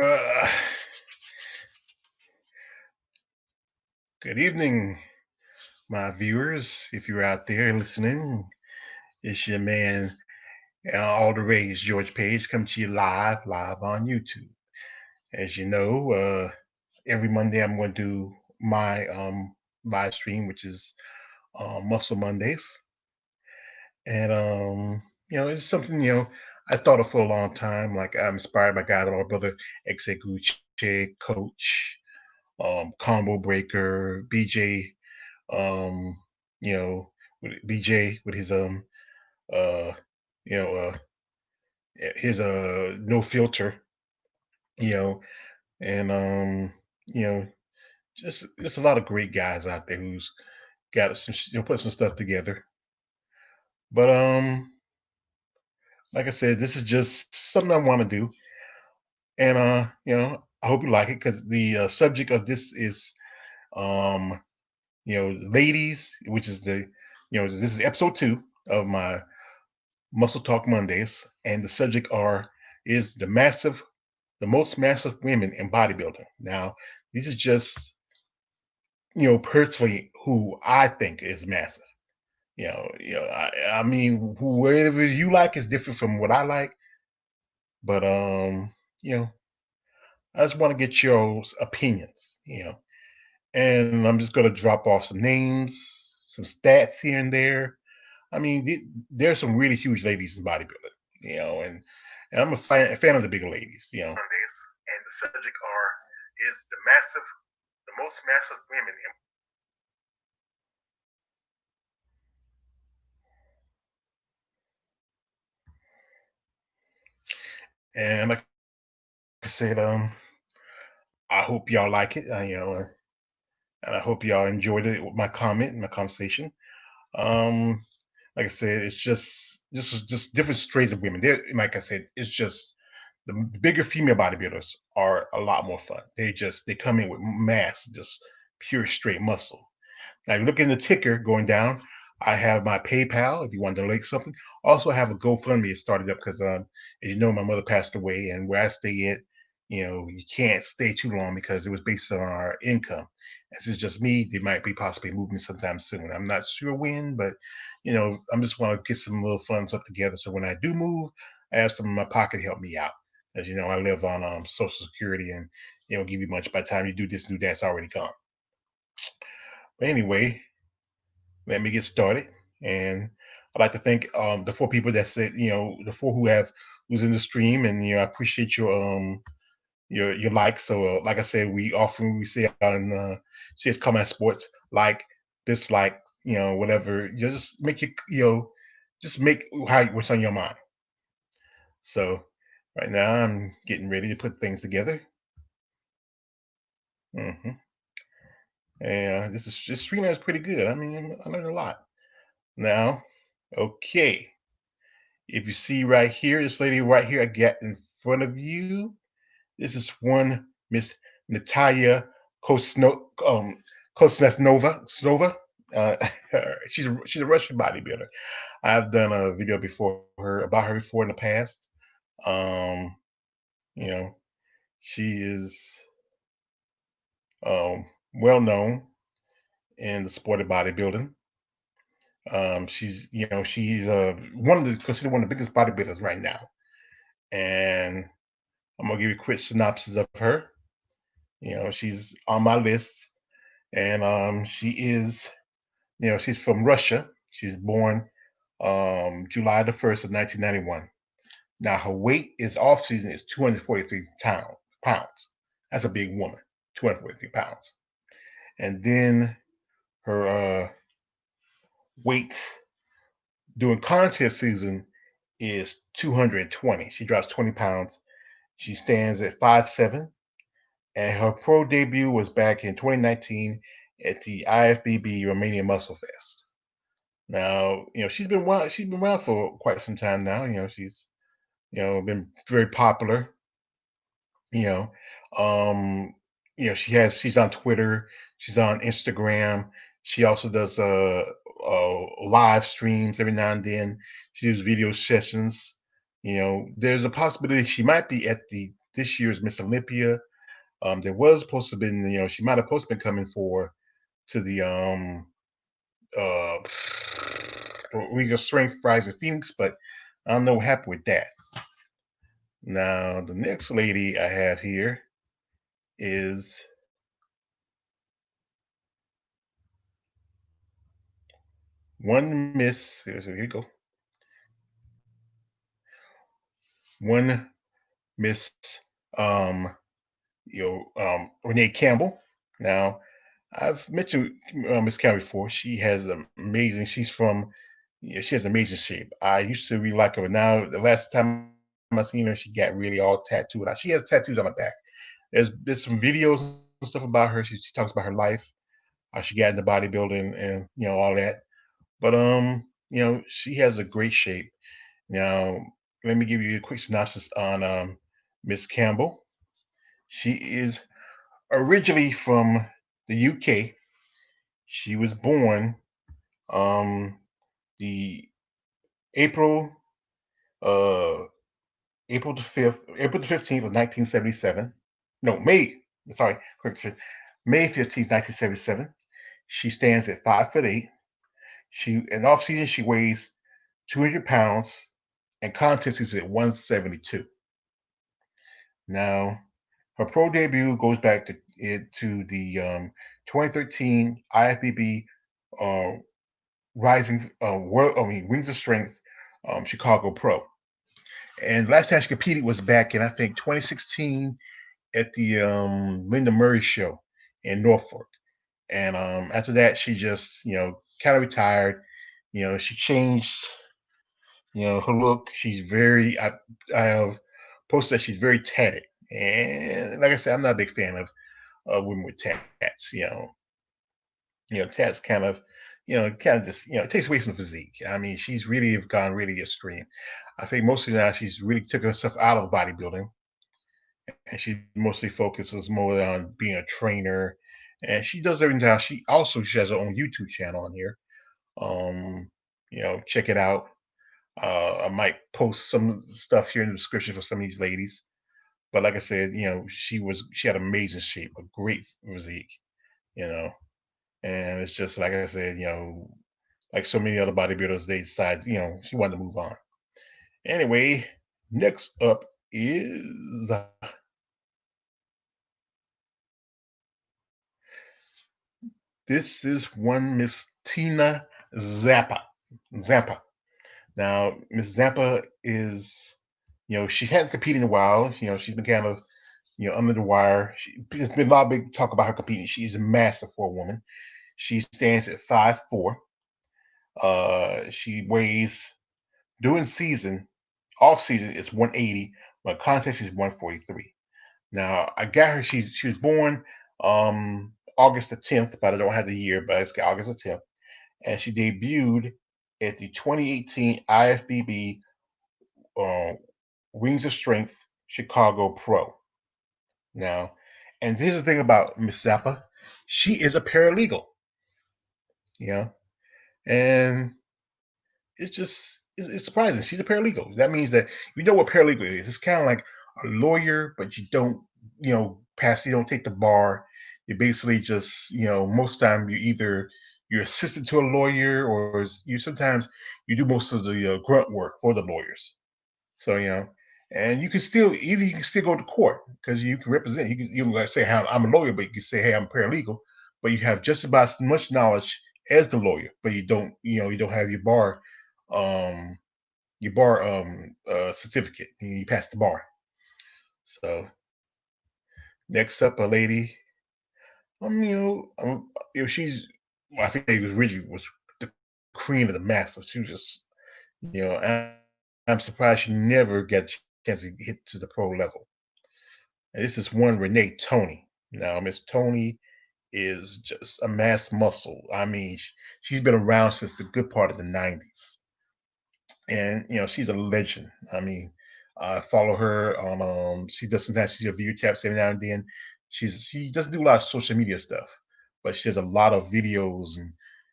Uh, Good evening, my viewers. If you're out there listening, it's your man, all the rage, George Page, come to you live on YouTube. As you know, every Monday I'm going to do my live stream, which is Muscle Mondays, and it's something I thought of for a long time. Like I'm inspired by God, my brother, Exeguche, Coach, Combo Breaker, BJ. um, you know, with BJ with his uh you know his no filter, you know, and you know, just a lot of great guys out there who's got some put some stuff together. But like I said, this is just something I want to do, and I hope you like it because the subject of this is um ladies, which is this is episode 2 of my Muscle Talk Mondays, and the subject are is the most massive women in bodybuilding. Now, these are just personally who I think is massive. I mean, whatever you like is different from what I like, but you know, I just want to get your opinions, and I'm just gonna drop off some names, some stats here and there. I mean, there's some really huge ladies in bodybuilding, and I'm a fan of the bigger ladies, And the subject are is the most massive women. And like I said, I hope y'all like it, and I hope y'all enjoyed it with my comment and my conversation. Um, like I said, it's just different strains of women. There, like I said, it's just the bigger female bodybuilders are a lot more fun. They come in with mass, just pure straight muscle. Now, if you look in the ticker going down, I have my PayPal if you want to donate something. Also, I have a GoFundMe started up because, as you know, my mother passed away, and where I stay at, you can't stay too long because it was based on our income. This is just me. They might be possibly moving sometime soon. I'm not sure when, but I'm just want to get some little funds up together so when I do move, I have some in my pocket to help me out. As you know, I live on Social Security, and give you much by the time you do this, new that's already gone. But anyway, let me get started. And I'd like to thank the 4 people that said, the 4 who's in the stream, and I appreciate your like. So like I said, we say on CS Combat Sports, like, dislike, whatever. You just make just make what's on your mind. So right now I'm getting ready to put things together. hmm And this stream is pretty good. I mean, I learned a lot. Now, okay. If you see right here, this lady right here I got in front of you, this is one Miss Natalya Kuznetsova. Uh, she's a Russian bodybuilder. I've done a video about her before in the past. Um, you know, she is well known in the sport of bodybuilding. She's considered one of the biggest bodybuilders right now, and I'm gonna give you a quick synopsis of her. She's on my list, and she's from Russia. She's born July the 1st of 1991. Now her weight is off season is 243 pounds. That's a big woman, 243 pounds. And then her weight during contest season is 220. She drops 20 pounds. She stands at 5'7", and her pro debut was back in 2019 at the IFBB Romania Muscle Fest. Now, she's been around for quite some time now. She's been very popular. You know, um, she's on Twitter, she's on Instagram. She also does live streams every now and then. She does video sessions. There's a possibility she might be at the this year's Miss Olympia. There was supposed to have been, she might have supposed to been coming to the uh League of Strength Fries and Phoenix, but I don't know what happened with that. Now the next lady I have here is one Miss. Here you go. One Miss um Renee Campbell. Now I've mentioned Miss Campbell before. She has amazing. She's from. She has amazing shape. I used to really like her, but now the last time I seen her, she got really all tattooed. She has tattoos on her back. There's some videos and stuff about her. She talks about her life, how she got into bodybuilding, and all that. But she has a great shape. Now, let me give you a quick synopsis on Miss Campbell. She is originally from the UK. She was born um, the April uh, April the 5th, April the 15th of 1977. No, May. Sorry, correction. May 15th, 1977. She stands at 5'8". She in off season she weighs 200 pounds, and contest is at 172. Now, her pro debut goes back to the 2013 IFBB uh, Rising World, Wings of Strength Chicago Pro. And last time she competed was back in I think 2016 at the Linda Murray show in Norfolk. And after that, she just kind of retired. She changed her look. She's very I have posted that she's very tatted, and like I said, I'm not a big fan of women with tats. Tats kind of just it takes away from the physique. I mean, she's really have gone really extreme. I think mostly now she's really took herself out of bodybuilding, and she mostly focuses more on being a trainer. And she does everything now. She has her own YouTube channel on here. Um, check it out. I might post some stuff here in the description for some of these ladies. But like I said, she had amazing shape, a great physique, you know. And it's just like I said, like so many other bodybuilders, they decide, she wanted to move on. Anyway, next up is this is one Miss Tina Zappa. Zampa. Now, Miss Zampa is, she hasn't competed in a while. She's been kind of, under the wire. There's been a lot of big talk about her competing. She's massive for a woman. She stands at 5'4". She weighs during season, off season is 180, but contest is 143. Now I got her. She was born August the 10th, but I don't have the year, but it's August the 10th, and she debuted at the 2018 IFBB uh, Wings of Strength Chicago Pro. Now, and here's the thing about Miss Zappa, she is a paralegal, yeah, and it's surprising. She's a paralegal. That means that you know what paralegal is. It's kind of like a lawyer, but you don't, you don't take the bar. You basically just, most time you're assistant to a lawyer, or you sometimes you do most of the grunt work for the lawyers. So and you can still go to court because you can represent. You can like say, "Hey, I'm a lawyer," but you can say, "Hey, I'm a paralegal." But you have just about as much knowledge as the lawyer, but you don't have um, your bar certificate. You pass the bar. So next up, a lady. She's. I think it was originally was the queen of the massive. She was just, I'm surprised she never got a chance to get to the pro level. And this is one Renee Tony. Now, Miss Tony is just a mass muscle. I mean, she's been around since the good part of the 90s. And she's a legend. I mean, I follow her on she does sometimes she does view taps every now and then. She doesn't do a lot of social media stuff, but she has a lot of videos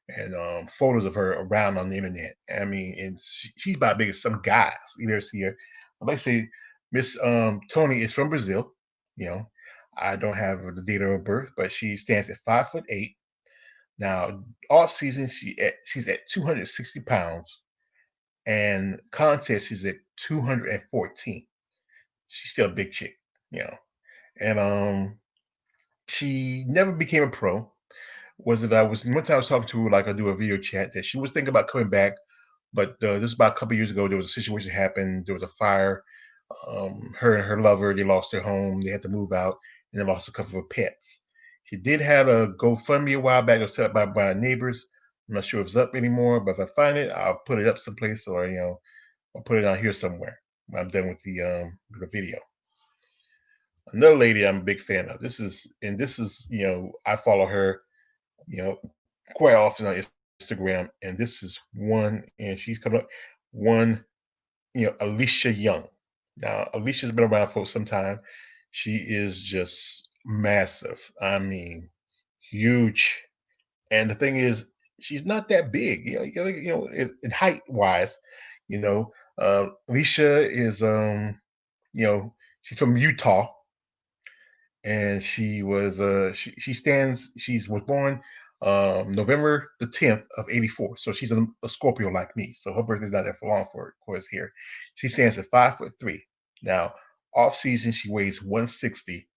and photos of her around on the internet. I mean, and she's about big as some guys. You ever see her? I'd like to say Miss Tony is from Brazil. You know, I don't have the date of her birth, but she stands at 5'8". Now, off season she's at 260 pounds, and contest she's at 214. She's still a big chick, you know. And she never became a pro. Was it I was one time I was talking to her, like I do a video chat, that she was thinking about coming back, but this was about a couple years ago. There was a situation that happened. There was a fire. Her and her lover, they lost their home. They had to move out, and they lost a couple of pets. She did have a GoFundMe a while back. It was set up by neighbors. I'm not sure if it's up anymore, but if I find it, I'll put it up someplace, or I'll put it on here somewhere when I'm done with the video. Another lady I'm a big fan of. This is I follow her you know quite often on Instagram, and this is one, and she's coming up one Alicia Young. Now, Alicia's been around for some time. She is just massive. I mean, huge. And the thing is, she's not that big. In height wise, you know. Alicia is, she's from Utah, and she was born November the 10th of 84. So she's a Scorpio like me. So her birthday's not that for long for us here. She stands at 5'3". Now, off season she weighs 160,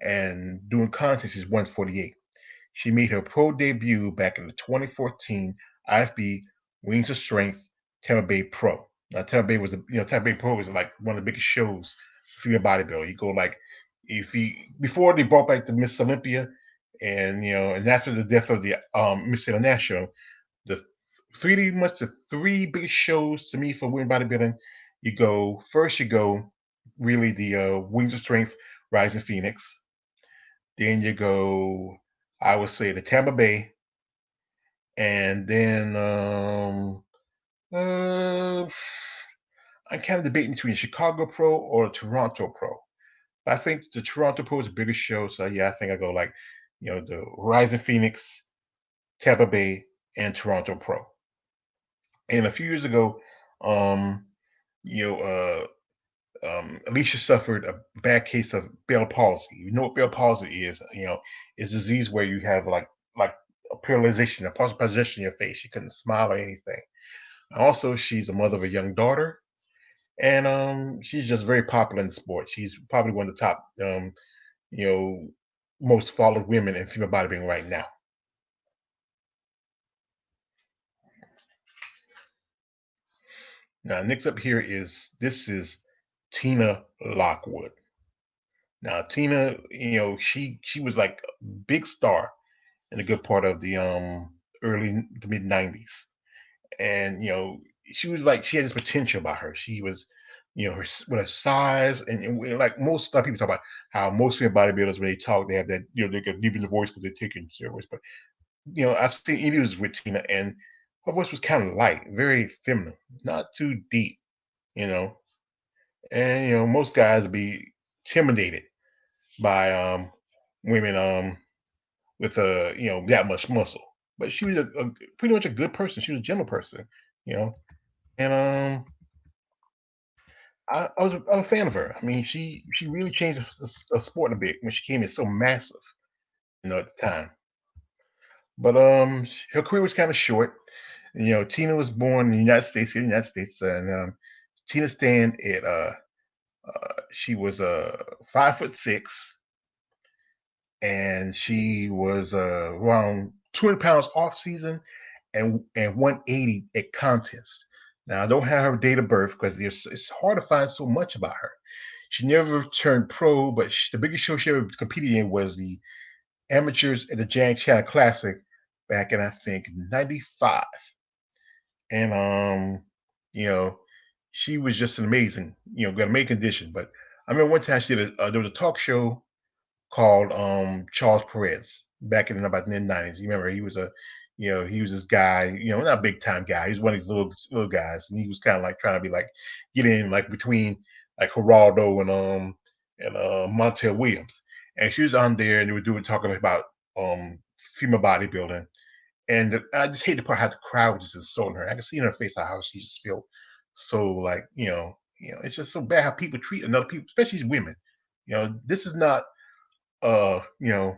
and doing contest she's 148. She made her pro debut back in the 2014 IFB Wings of Strength Tampa Bay Pro. Now, Tampa Bay Pro was like one of the biggest shows for female bodybuilding. You go like, if you before they brought back the Miss Olympia, and after the death of the Miss International, the the three biggest shows to me for women bodybuilding. You go really the Wings of Strength Rising Phoenix. Then you go, I would say, the Tampa Bay, and then uh, I'm kind of debating between Chicago Pro or Toronto Pro. But I think the Toronto Pro is the biggest show, so yeah, I think I go like, the Rising Phoenix, Tampa Bay, and Toronto Pro. And a few years ago, um, you know, Alicia suffered a bad case of Bell palsy. You know what Bell palsy is? It's a disease where you have like a paralyzation, a partial paralyzation in your face. You couldn't smile or anything. Also, she's a mother of a young daughter, and she's just very popular in the sport. She's probably one of the top, you know, most followed women in female bodybuilding right now. Now, next up here is Tina Lockwood. Now, Tina, she was like a big star in a good part of the early to mid '90s, and she was like she had this potential about her. She was, with her size, and like most people talk about how most of the bodybuilders when they talk they have that they get deep in the voice because they're taking steroids. But I've seen interviews with Tina, and her voice was kind of light, very feminine, not too deep, you know. And most guys would be intimidated by women with that much muscle. But she was pretty much a good person. She was a gentle person, you know. And I was a fan of her. I mean, she really changed the sport a bit when she came in so massive, at the time. But her career was kind of short. Tina was born in the United States, here in the United States, and Tina stand at she was 5'6", and she was around 200 pounds off season, and 180 at contest. Now I don't have her date of birth because it's hard to find so much about her. She never turned pro, but the biggest show she ever competed in was the amateurs at the Jan China Classic back in, I think, '95. And you know, she was just an amazing, got amazing condition. But I remember one time there was a talk show called Charles Perez back in about the mid '90s. You remember he was this guy, not a big time guy. He was one of these little guys, and he was kind of like trying to be like get in like between like Geraldo and Montel Williams. And she was on there, and they were talking about female bodybuilding. And I just hate the part how the crowd was just insulting her. I could see in her face how she just felt so like it's just so bad how people treat another people, especially women. This is not you know,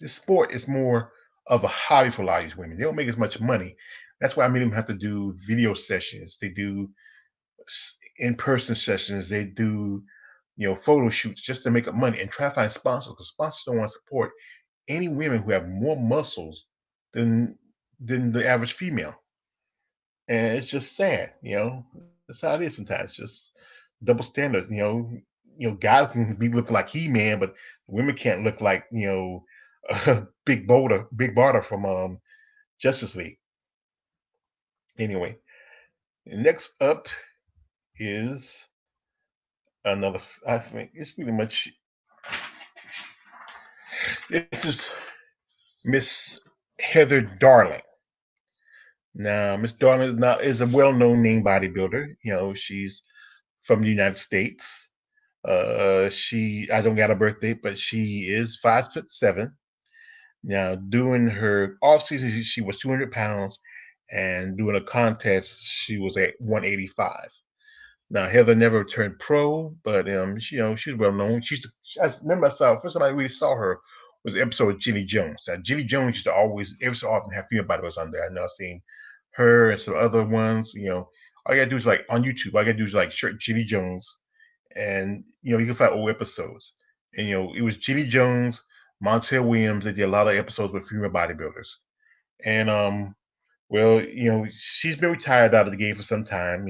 this sport is more of a hobby for a lot of these women. They don't make as much money. That's why I made them have to do video sessions. They do in-person sessions. They do, photo shoots just to make up money and try to find sponsors because sponsors don't want to support any women who have more muscles than the average female. And it's just sad. That's how it is sometimes. Just double standards. Guys can be looking like He-Man, but women can't look like Big Barda from Justice League. Anyway, next up is another. I think it's pretty much. This is Miss Heather Darling. Now, Miss Darling is a well-known name bodybuilder. She's from the United States. I don't got a birthday, but she is 5'7". Now, doing her off season, she was 200 pounds, and doing a contest, she was at 185. Now, Heather never turned pro, but she's well known. I remember first time I really saw her was the episode of Ginny Jones. Now, Ginny Jones used to always, every so often, have female bodybuilders on there. I know I've seen her and some other ones. All you gotta do is like on YouTube. All you gotta do is like search Ginny Jones, and you can find old episodes. And it was Ginny Jones, Montel Williams. They did a lot of episodes with female bodybuilders. And well, she's been retired out of the game for some time.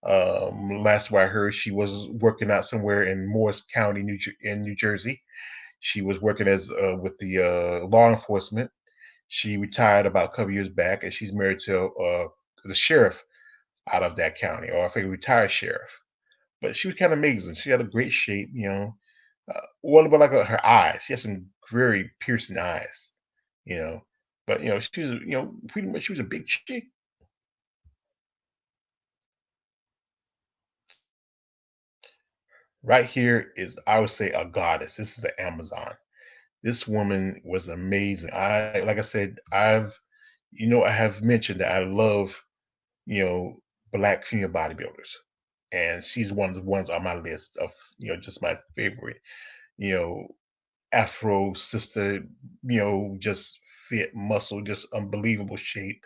Last where I heard, she was working out somewhere in Morris County, New Jersey. She was working as with the law enforcement. She retired about a couple years back, and she's married to the sheriff out of that county, or I think a retired sheriff. But she was kind of amazing. She had a great shape. What about like her eyes? She has some very piercing eyes. You know, but she was pretty much she was a big chick. Right here is, I would say, a goddess. This is the Amazon. This woman was amazing. Like I said, I have mentioned that I love, you know, black female bodybuilders. And she's one of the ones on my list of, just my favorite, you know, Afro sister, just fit muscle, just unbelievable shape.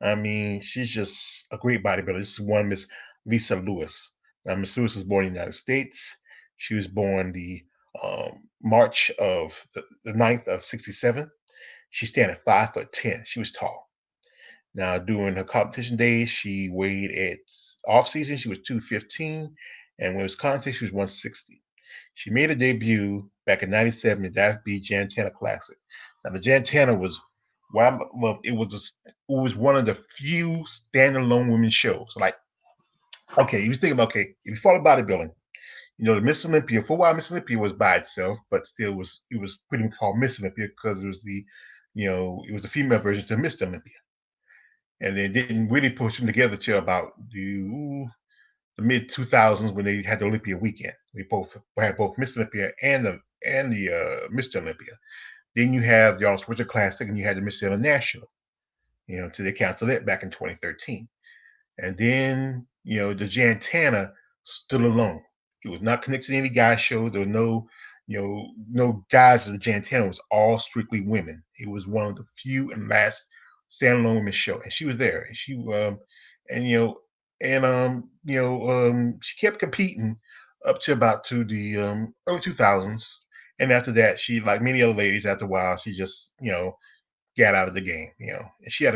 I mean, she's just a great bodybuilder. This is one Miss Lisa Lewis. Now, Miss Lewis was born in the United States. She was born the March of the 9th of 67. She stand at 5'10". She was tall. Now, during her competition days, she weighed at off season, she was 215. And when it was contest, she was 160. She made a debut back in 97 at the FB Jantana Classic. Now, the Jantana was, well, it was one of the few standalone women's shows. Like, okay, you was thinking about, okay, if you follow bodybuilding, the Miss Olympia, for a while, Miss Olympia was by itself, but still it was pretty much called Miss Olympia because it was it was the female version to Miss Olympia. And they didn't really push them together till about the mid 2000s when they had the Olympia weekend. We both had both Miss Olympia and the Mr. Olympia. Then you have the All Winter Classic, and you had the Miss International. Till they canceled it back in 2013. And then the Jantana stood alone. It was not connected to any guy show. There were no guys in the Jantana. It was all strictly women. It was one of the few and last standalone women's show, and she was there. And she kept competing up to about to the early 2000s. And after that, she, like many other ladies, after a while, she just got out of the game. And she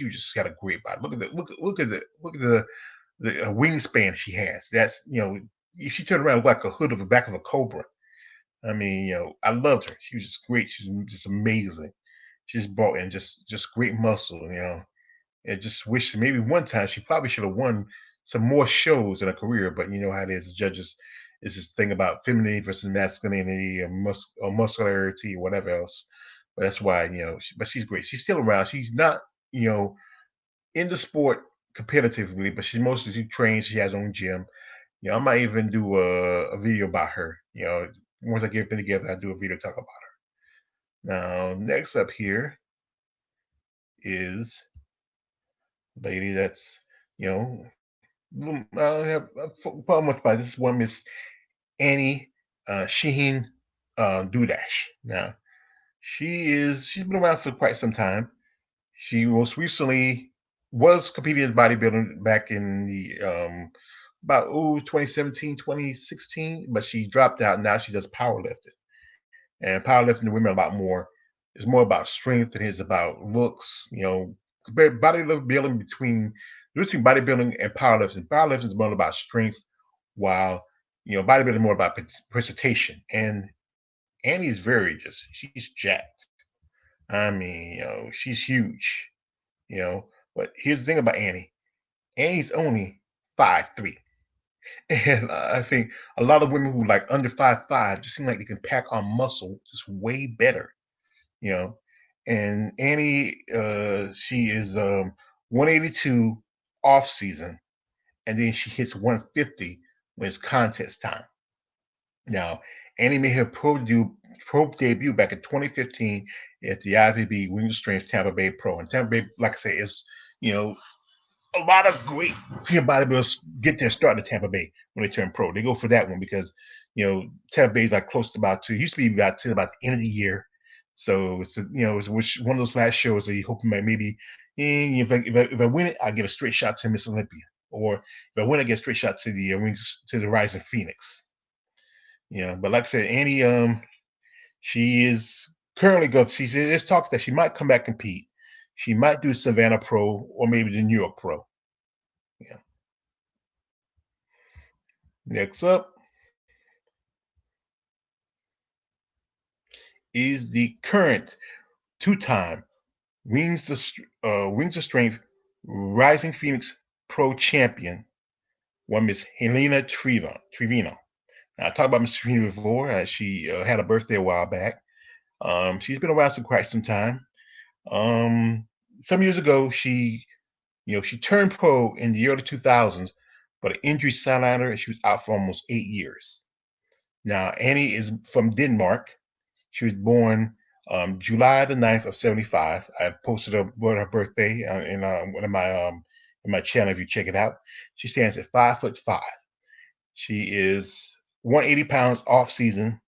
just got a great body. Look at the wingspan she has. That's if she turned around like a hood of the back of a cobra. I mean, I loved her. She was just great. She's just amazing. She just brought in just great muscle. And just wish maybe one time she probably should have won some more shows in her career. But you know how it is. The judges is this thing about femininity versus masculinity or muscularity or whatever else. But that's why but she's great. She's still around. She's not in the sport competitively, but she trains. She has her own gym. I might even do a video about her. Once I get everything together, I do a video talk about her. Now, next up here is a lady that's, much by this one Miss Annie Shaheen Dudash. Now she's been around for quite some time. She most recently was competing in bodybuilding back in the about 2017, 2016, but she dropped out. Now she does powerlifting. And powerlifting the women a lot more. It's more about strength than it is about looks. Bodybuilding between bodybuilding and powerlifting. Powerlifting is more about strength, while bodybuilding is more about presentation. And Annie is she's jacked. I mean, she's huge. But here's the thing about Annie. Annie's only 5'3". And I think a lot of women who like under 5'5" just seem like they can pack on muscle just way better, you know. And Annie, she is 182 off season, and then she hits 150 when it's contest time. Now, Annie made her pro debut back in 2015 at the IFBB Wings of Strength Tampa Bay Pro. And Tampa Bay, like I say, is you know a lot of great female bodybuilders get their start at Tampa Bay when they turn pro. They go for that one because Tampa Bay is like close to about to used to be about to about the end of the year. So it's one of those last shows that you hope maybe if I win it, I get a straight shot to Miss Olympia, or if I win, I get a straight shot to the Wings to the Rising Phoenix. But like I said, Annie, she is currently going. There's talks that she might come back and compete. She might do Savannah Pro or maybe the New York Pro. Yeah. Next up is the current two-time Wings of Strength Rising Phoenix Pro Champion, one Miss Helena Trevino. Now, I talked about Miss Trevino before. She had a birthday a while back. She's been around for quite some time. Some years ago, she turned pro in the early 2000s, but an injury sidelined her, and she was out for almost 8 years. Now, Annie is from Denmark. She was born July the 9th of 75. I've posted her birthday in one of in my channel if you check it out. She stands at 5'5". She is 180 pounds off season,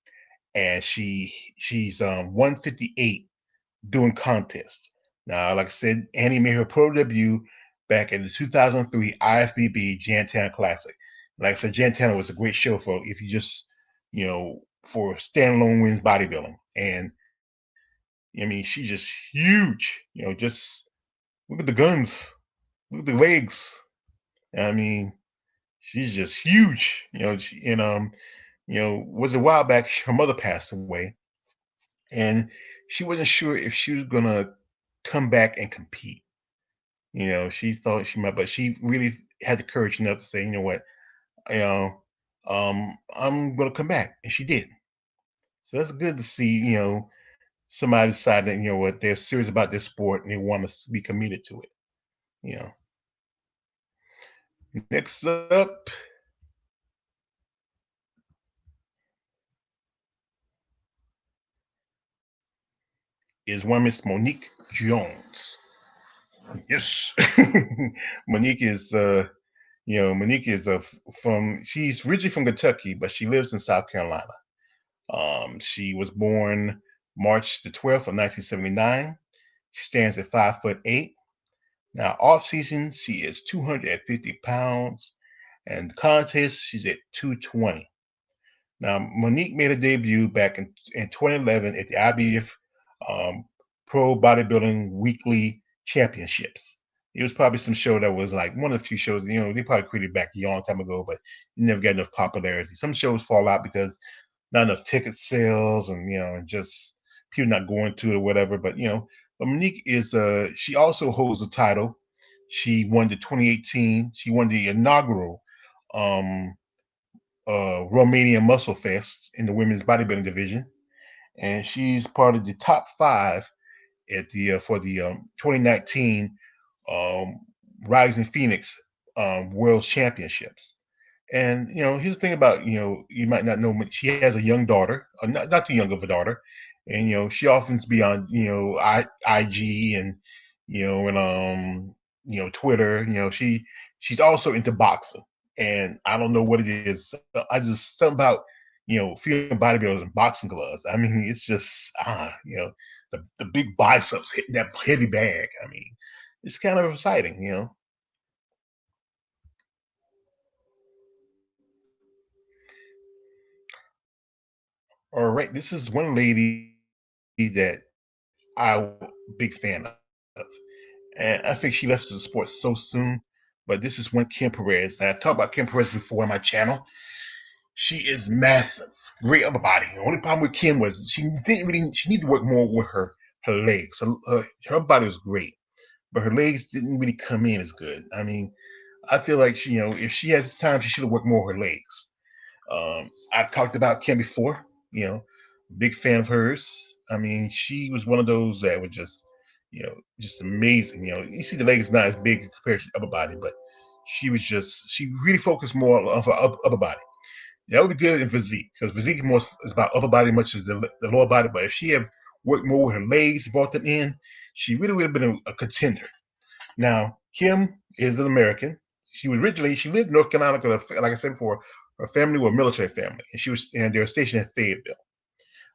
and she's 158 doing contests. Now, like I said, Annie made her pro debut back in the 2003 IFBB Jantana Classic. Like I said, Jantana was a great show for if you just, for standalone wins bodybuilding. And I mean, she's just huge. Just look at the guns, look at the legs. I mean, she's just huge. Was a while back her mother passed away, and she wasn't sure if she was gonna come back and compete. She thought she might, but she really had the courage enough to say, you know what, you know, I'm gonna come back, and she did. So that's good to see. Somebody decide that what they're serious about this sport and they want to be committed to it. You know. Next up is one Miss Monique Jones. Yes, Monique is Monique is she's originally from Kentucky, but she lives in South Carolina. She was born March the 12th of 1979. She stands at 5'8". Now, off season, she is 250 pounds, and contest, she's at 220. Now, Monique made a debut back in 2011 at the IBF Pro Bodybuilding Weekly Championships. It was probably some show that was like one of the few shows, they probably created back a long time ago, but it never got enough popularity. Some shows fall out because not enough ticket sales and just people not going to it or whatever. But Monique is she also holds the title. She won the 2018. She won the inaugural Romania Muscle Fest in the women's bodybuilding division, and she's part of the top 5 at the for the 2019 um, Rising Phoenix World Championships. And here's the thing about you might not know, she has a young daughter, not too young of a daughter, and she often's be on IG and Twitter. She's also into boxing, and I don't know what it is. I just something about female bodybuilders and boxing gloves. I mean, it's just the big biceps hitting that heavy bag. I mean, it's kind of exciting. All right, this is one lady that I'm a big fan of. And I think she left the sport so soon. But this is one Kim Perez. And I talked about Kim Perez before on my channel. She is massive, great upper body. The only problem with Kim was she needed to work more with her legs. Her body was great, but her legs didn't really come in as good. I mean, I feel like if she has time, she should have worked more with her legs. I've talked about Kim before, you know, big fan of hers. I mean, she was one of those that would just amazing. You see the legs not as big compared to the upper body, but she really focused more on her upper body. That would be good in physique because physique more is about upper body much as the lower body. But if she had worked more with her legs, brought them in, she really would have been a contender. Now, Kim is an American. She lived in North Carolina because, like I said before, her family were a military family, and they were stationed in Fayetteville.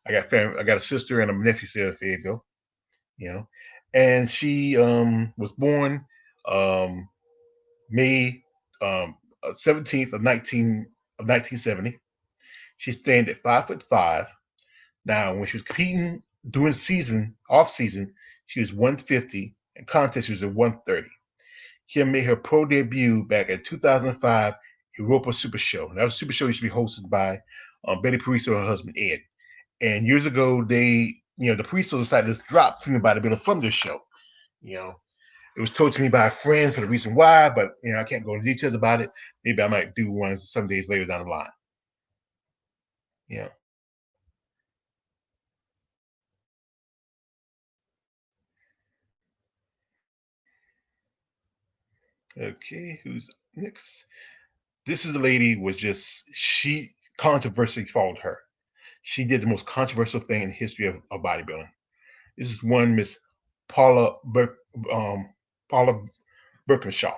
I got a sister and a nephew still in Fayetteville, you know, and she was born um, May 17th of 1970. She stand at 5'5". Now, when she was competing during off season, she was 150, and contest she was at 130. Kim made her pro debut back in 2005 Europa Super Show. That was a Super Show used to be hosted by Betty Pariso and her husband Ed. And years ago, the Pariso decided to drop female bodybuilding from this show. You know, it was told to me by a friend for the reason why, but I can't go into details about it. Maybe I might do one some days later down the line. Yeah. Okay, who's next? This is the lady was just she controversy followed her. She did the most controversial thing in the history of bodybuilding. This is one Miss Paula Paula Bircenshaw.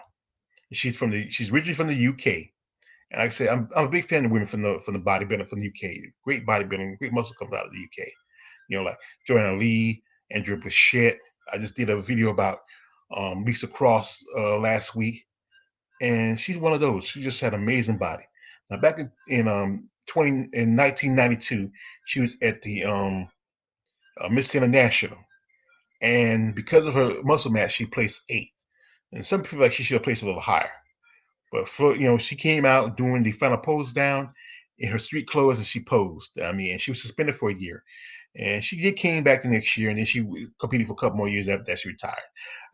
She's originally from the UK. And like I said, I'm a big fan of women from the bodybuilding from the UK. Great bodybuilding, great muscle comes out of the UK. Like Joanna Lee, Andrew Bouchette. I just did a video about Lisa Cross last week, and she's one of those. She just had an amazing body. Now back in 1992, she was at the Miss International, and because of her muscle mass, she placed eighth. And some people like she should have placed a little higher. But she came out doing the final pose down in her street clothes and she posed. I mean, and she was suspended for a year. And she did came back the next year, and then she competed for a couple more years after that she retired.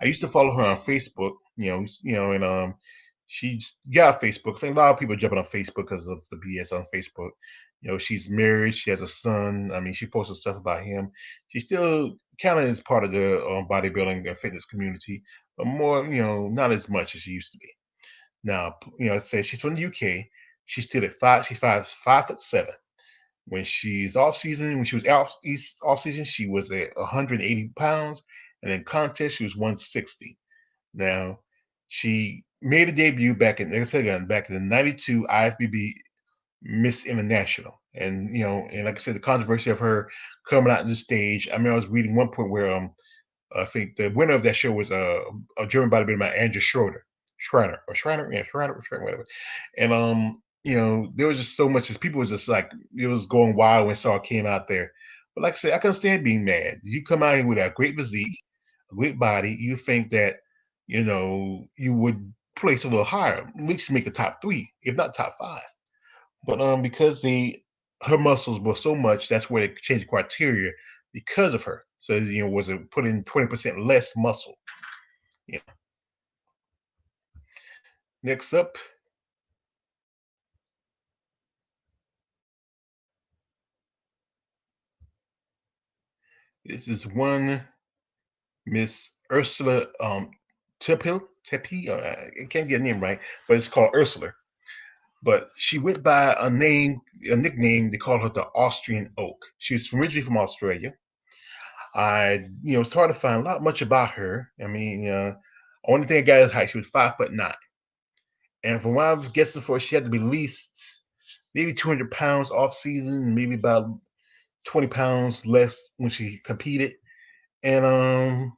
I used to follow her on Facebook, and she got Facebook. I think a lot of people are jumping on Facebook because of the BS on Facebook. She's married, she has a son. I mean, she posted stuff about him. She still kind of is part of the bodybuilding and fitness community, but more, not as much as she used to be. Now, it says she's from the UK. She's still at she's 5'7". When she was off season, she was at 180 pounds, and in contest, she was 160. Now, she made a debut back in, like I said again, back in the '92 IFBB Miss International, and like I said, the controversy of her coming out on the stage. I mean, I was reading one point where I think the winner of that show was a German bodybuilder named Andrew Schreiner, whatever. And there was just so much as people was just like it was going wild when Saw came out there. But like I said, I can understand being mad. You come out here with a great physique, a great body, you think that you would place a little higher, at least make the top three, if not top five. But because her muscles were so much, that's where they changed the criteria because of her. So was it put in 20% less muscle? Yeah. Next up, this is one Miss Ursula Tippi. I can't get a name right, but it's called Ursula. But she went by a nickname. They call her the Austrian Oak. She's originally from Australia. It's hard to find a lot much about her. I mean, Only thing I got is height. She was 5'9". And from what I was guessing for, she had to be at least maybe 200 pounds off season, maybe about 20 pounds less when she competed. And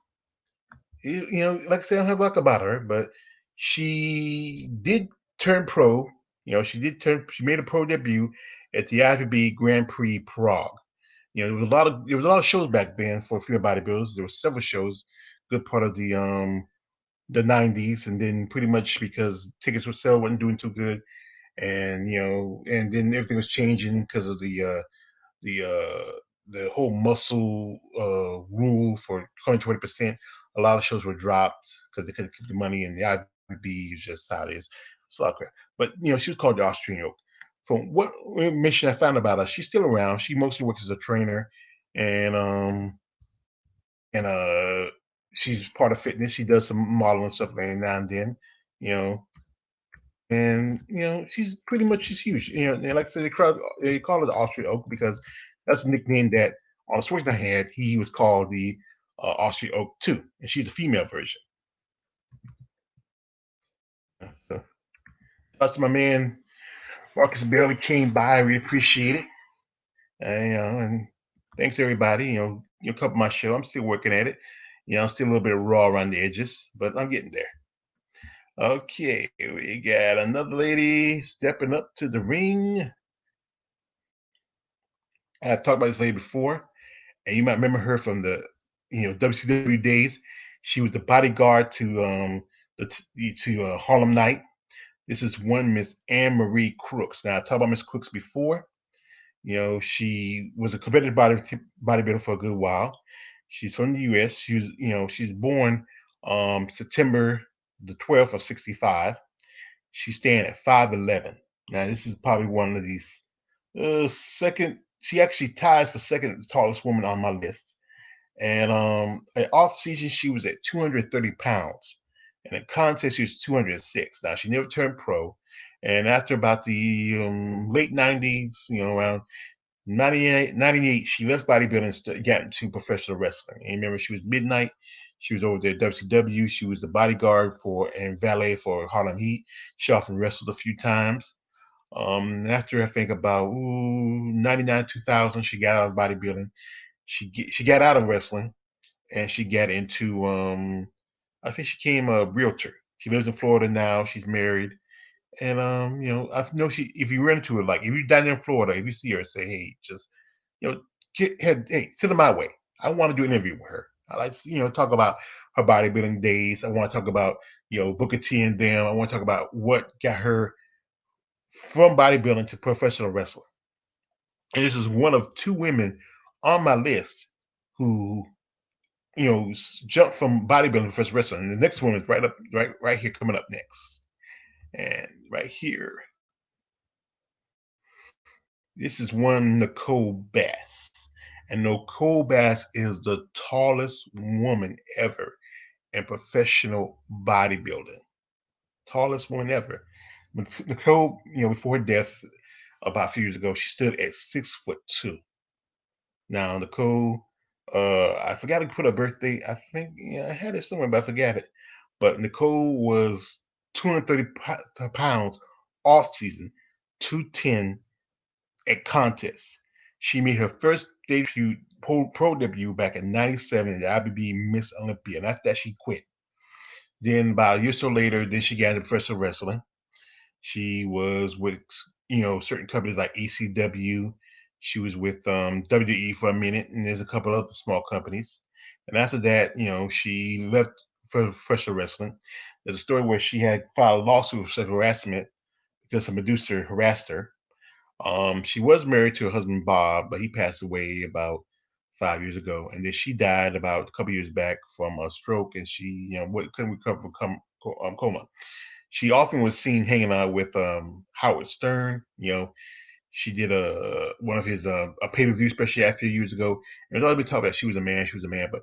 like I said, I don't have luck about her, but she did turn pro. She did turn. She made a pro debut at the IFBB Grand Prix Prague. There was a lot of shows back then for female bodybuilders. There were several shows, good part of the '90s, and then pretty much because tickets were sale wasn't doing too good, and then everything was changing because of the the whole muscle rule for 20%. A lot of shows were dropped because they couldn't keep the money, and the IBB is just how it is. It's a lot of crap. But she was called the Austrian Oak. From what information I found about her, she's still around. She mostly works as a trainer, and and she's part of fitness. She does some modeling stuff every now and then, you know, and she's pretty much she's huge. And like I said, they call her the Austrian Oak because that's a nickname that on Schwarzenegger had. He was called the Austrian Oak too, and she's the female version. So that's my man Marcus Bailey came by. I really appreciate it. And thanks everybody. You cover my show. I'm still working at it. I'm still a little bit raw around the edges, but I'm getting there. Okay, we got another lady stepping up to the ring. I've talked about this lady before, and you might remember her from the WCW days. She was the bodyguard to Harlem Night. This is one Miss Anne Marie Crooks. Now I talked about Miss Crooks before. She was a competitive bodybuilder for a good while. She's from the U.S. She's born September the 12th of '65. She's staying at 5'11". Now this is probably one of these second. She actually tied for second tallest woman on my list. And at off season, she was at 230 pounds. And in contest, she was 206. Now, she never turned pro. And after about the late 90s, around 98, she left bodybuilding and got into professional wrestling. And remember, she was Midnight. She was over there at WCW. She was the bodyguard for and valet for Harlem Heat. She often wrestled a few times. After I think about 99, 2000, she got out of bodybuilding. She got out of wrestling and she got into I think she became a realtor. She lives in Florida now. She's married, and I know she. If you run into her, like if you're down there in Florida, if you see her, say, hey, just hey, send her my way. I want to do an interview with her. I like talk about her bodybuilding days. I want to talk about Booker T and them. I want to talk about what got her from bodybuilding to professional wrestling. And this is one of two women on my list who jumped from bodybuilding to first wrestling. And the next one is right here coming up next. And right here, this is one Nicole Bass. And Nicole Bass is the tallest woman ever in professional bodybuilding. Tallest woman ever. Nicole, before her death about a few years ago, she stood at 6'2". Now, Nicole, I forgot to put her birthday. I think I had it somewhere, but I forgot it. But Nicole was 230 pounds off season, 210 at contests. She made her first debut, pro debut back in '97 at the IBB Miss Olympia, and after that she quit. Then about a year or so later, then she got into professional wrestling. She was with certain companies like ACW. She was with WWE for a minute, and there's a couple other small companies. And after that, she left for professional wrestling. There's a story where she had filed a lawsuit for sexual harassment because a producer harassed her. She was married to her husband Bob, but he passed away about 5 years ago, and then she died about a couple years back from a stroke, and she couldn't recover from coma. She often was seen hanging out with Howard Stern. She did one of his a pay-per-view special a few years ago. And it was always talk about she was a man, but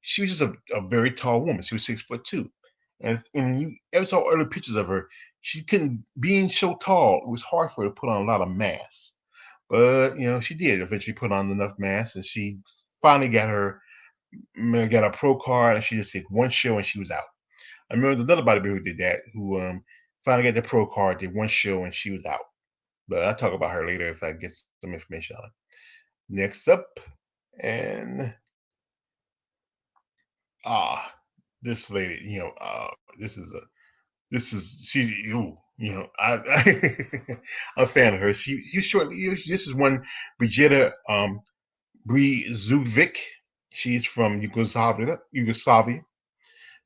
she was just a very tall woman. She was 6'2". And you ever saw early pictures of her, she couldn't being so tall, it was hard for her to put on a lot of mass. But she did eventually put on enough mass, and she finally got a pro card, and she just did one show and she was out. I remember there's another bodybuilder who did that, who finally got the pro card, did one show, and she was out. But I'll talk about her later if I get some information on it. Next up, and this lady, this is she, I'm a fan of her. She shortly. This is one Brigita Brezovac. She's from Yugoslavia.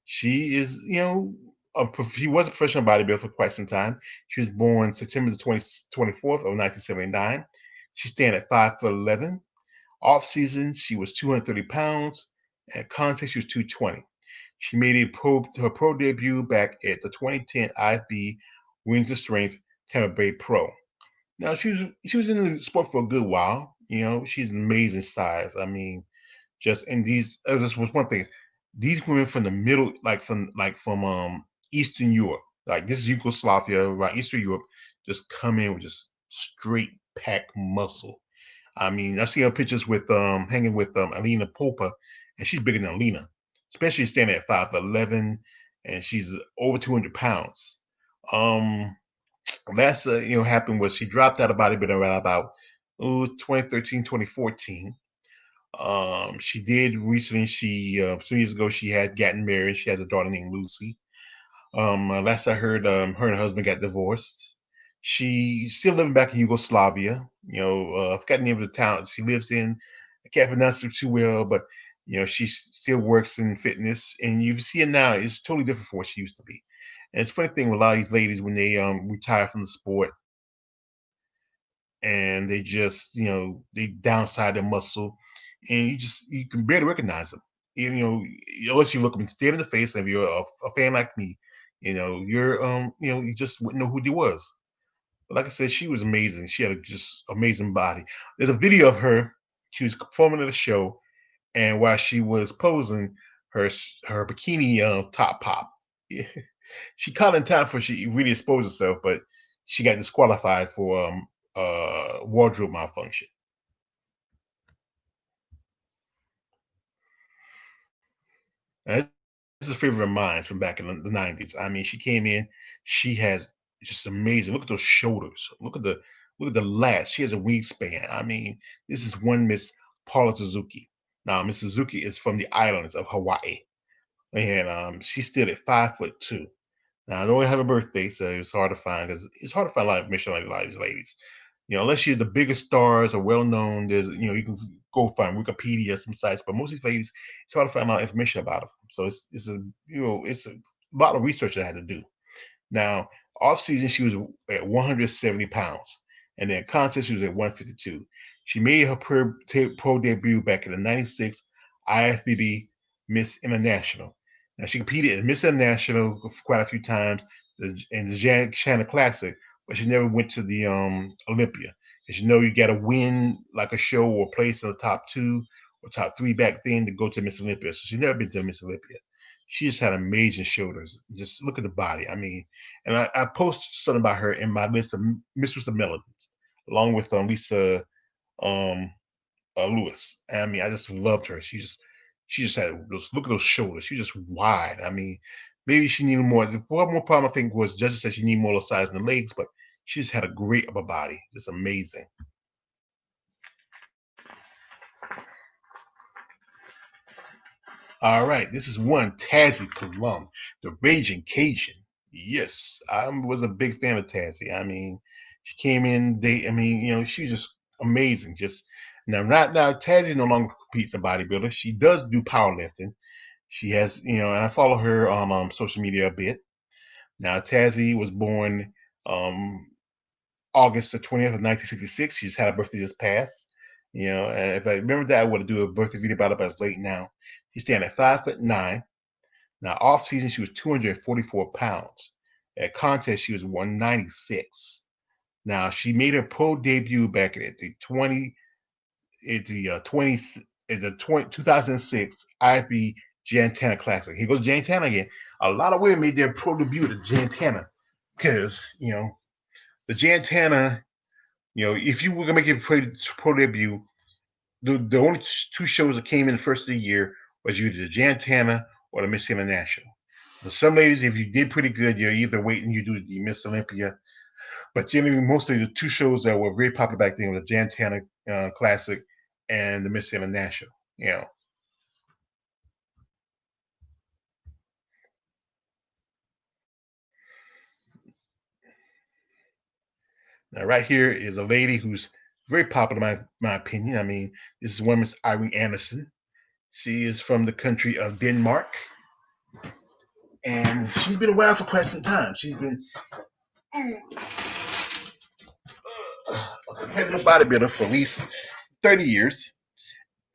She is, she was a professional bodybuilder for quite some time. She was born September the 24th of 1979. She stand at 5'11". Off season, she was 230 pounds. At contest, she was 220. She made her pro debut back at the 2010 IFB Wings of Strength Tampa Bay Pro. Now she was in the sport for a good while. She's an amazing size. I mean, just and this was one thing. These women from the middle, from Eastern Europe, like this is Yugoslavia, right? Eastern Europe, just come in with just straight pack muscle. I mean, I've seen her pictures with hanging with Alina Popa, and she's bigger than Alina, especially standing at 5'11", and she's over 200 pounds. Last happened was she dropped out of bodybuilding around about 2013, 2014. She did recently. Some years ago, she had gotten married. She has a daughter named Lucy. Last I heard, her and her husband got divorced. She's still living back in Yugoslavia. I forgot the name of the town she lives in. I can't pronounce it too well, but she still works in fitness. And you see it now; it's totally different from what she used to be. And it's a funny thing with a lot of these ladies when they retire from the sport and they just they downside their muscle, and you can barely recognize them. Unless you look them dead in the face, and if you're a fan like me, you just wouldn't know who they was. But like I said, she was amazing. She had a just amazing body. There's a video of her. She was performing at a show, and while she was posing, her bikini top pop. She caught in time for she really exposed herself, but she got disqualified for wardrobe malfunction. And this is a favorite of mine from back in the 90s. I mean, she came in, she has just amazing. Look at those shoulders. Look at the lats. She has a wingspan. I mean, this is one Miss Paula Suzuki. Now, Miss Suzuki is from the islands of Hawaii, and she's still at 5'2". Now, I don't have a birthday, so it's hard to find because it's hard to find a lot of information like a lot of these ladies. Unless you're the biggest stars or well known, there's you can go find Wikipedia, some sites, but most of these ladies, it's hard to find a lot of information about them. So it's a lot of research I had to do. Now, off season she was at 170 pounds, and then contest she was at 152. She made her pro debut back in the '96 IFBB Miss International. Now she competed at Miss International quite a few times in the China Classic, but she never went to the Olympia. As you know, you got to win like a show or place in the top two or top three back then to go to Miss Olympia. So she's never been to Miss Olympia. She just had amazing shoulders. Just look at the body. I mean, and I posted something about her in my list of Mistress of Melodies, along with Lisa um, Lewis. I mean, I just loved her. She just had those. Look at those shoulders. She's just wide. I mean, maybe she needed more. One more problem I think was judges said she needed more size in the legs, but she just had a great upper body. Just amazing. All right, this is one Tazzie Mah, the Raging Cajun. Yes, I was a big fan of Tazzie. I mean, she came in. I mean, she's just amazing. Just now, right now, Tazzie no longer competes in bodybuilder. She does do powerlifting. She has, and I follow her on social media a bit. Now, Tazzie was born um, August the 20th of 1966. She just had a birthday just passed. And if I remember that, I would do a birthday video about it, but it's late now. She's standing at 5'9". Now, off season, she was 244 pounds. At contest, she was 196. Now, she made her pro debut back at the 2006 IFB Jantana Classic. Here goes Jantana again. A lot of women made their pro debut at Jantana because, the Jantana, if you were going to make your pro debut, the only two shows that came in the first of the year was either the Jantana or the Miss International. But some ladies, if you did pretty good, you're either waiting you do the Miss Olympia. But generally, mostly the two shows that were very popular back then were the Jantana Classic and the Miss International. You know. Now, right here is a lady who's very popular, in my opinion. I mean, this is one Miss Irene Anderson. She is from the country of Denmark, and she's been around for quite some time. She's been a competitive bodybuilder for at least 30 years,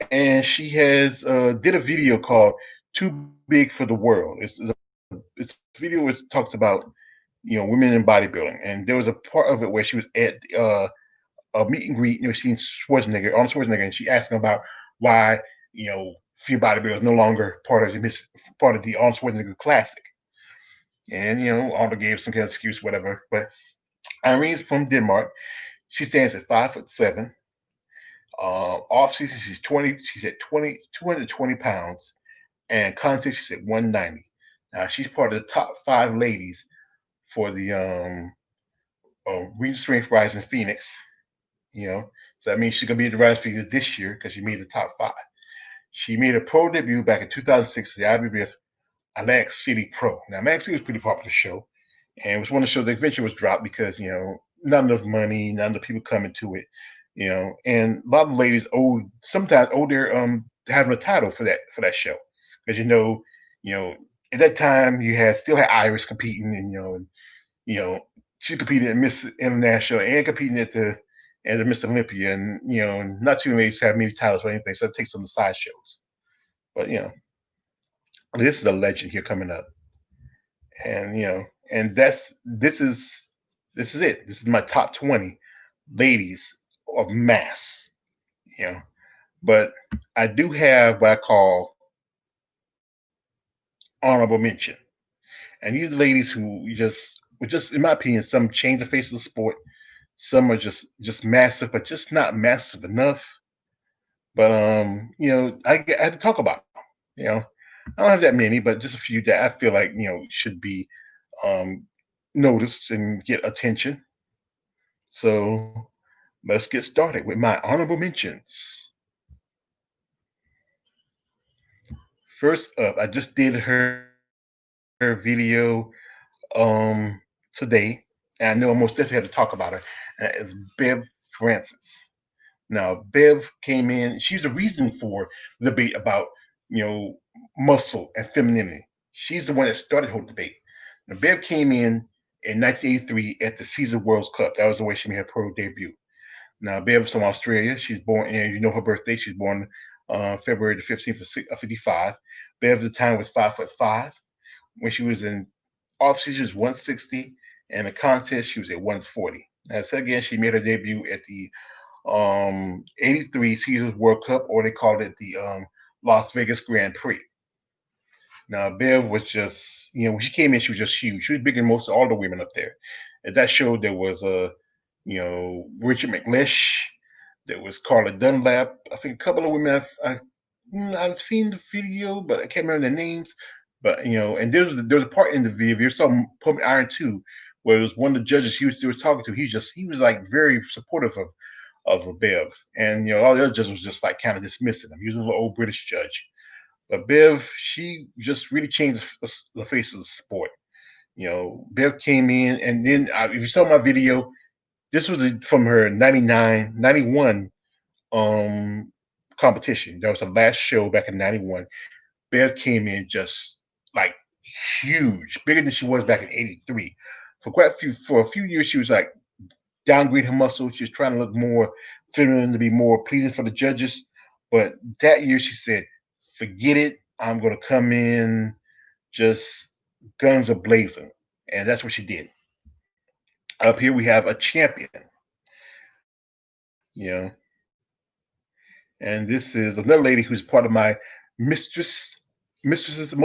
and she has did a video called "Too Big for the World." It's a video which talks about women in bodybuilding, and there was a part of it where she was at a meet and greet. Seeing Arnold Schwarzenegger, and she asked him about why female bodybuilders no longer part of the Arnold Schwarzenegger Classic, and Arnold gave some kind of excuse, whatever. But Irene's from Denmark. She stands at 5'7". Off season, she's 20. She's at 220 pounds, and contest she's at 190. Now she's part of the top 5 ladies for the Region Strength Rising Phoenix. So that means she's gonna be at the Rising Phoenix this year because she made the top 5. She made a pro debut back in 2006 at the IBBF Atlantic City Pro. Now Atlantic City was a pretty popular show, and it was one of the shows that eventually was dropped because not enough money, not enough people coming to it. And a lot of ladies sometimes owe their having a title for that show because at that time you still had Iris competing, and she competed at Miss International and competing at the Miss Olympia, and not too many ladies have many titles or anything, so it takes some of the side shows. But this is a legend here coming up, and and this is it. This is my top 20 ladies of mass. But I do have what I call honorable mention, and these are ladies who just in my opinion, some change the face of the sport. Some are just massive, but just not massive enough. But I have to talk about them. I don't have that many, but just a few that I feel like should be um, noticed and get attention. So let's get started with my honorable mentions. First up, I just did her video today, and I know I most definitely had to talk about her. And that is Bev Francis. Now, Bev came in. She's the reason for the debate about muscle and femininity. She's the one that started the whole debate. Now, Bev came in 1983 at the Caesar World's Cup. That was the way she made her pro debut. Now, Bev's from Australia. She's born, and her birthday. She's born February the 15th of 55. Bev at the time was 5'5". When she was in off season, she was 160, and the contest she was at 140. Now, so again, she made her debut at the 83 Caesars World Cup, or they called it the Las Vegas Grand Prix. Now, Bev was just, when she came in, she was just huge. She was bigger than most of all the women up there. At that show, there was Richard McLeish, there was Carla Dunlap. I think a couple of women I've seen the video, but I can't remember their names. But and there was a part in the video. You saw Pumping Iron 2, where it was one of the judges he was talking to. He was like very supportive of a Bev, and all the other judges was just like kind of dismissing him. He was a little old British judge, but Bev, she just really changed the face of the sport. Bev came in, and then if you saw my video, this was from her 91 competition. That was the last show back in 91. Bev came in just like huge, bigger than she was back in 83. For a few years, she was like downgrade her muscles. She was trying to look more feminine to be more pleasing for the judges. But that year she said, forget it. I'm going to come in just guns a blazing. And that's what she did. Up here we have a champion. And this is another lady who's part of my Mistress of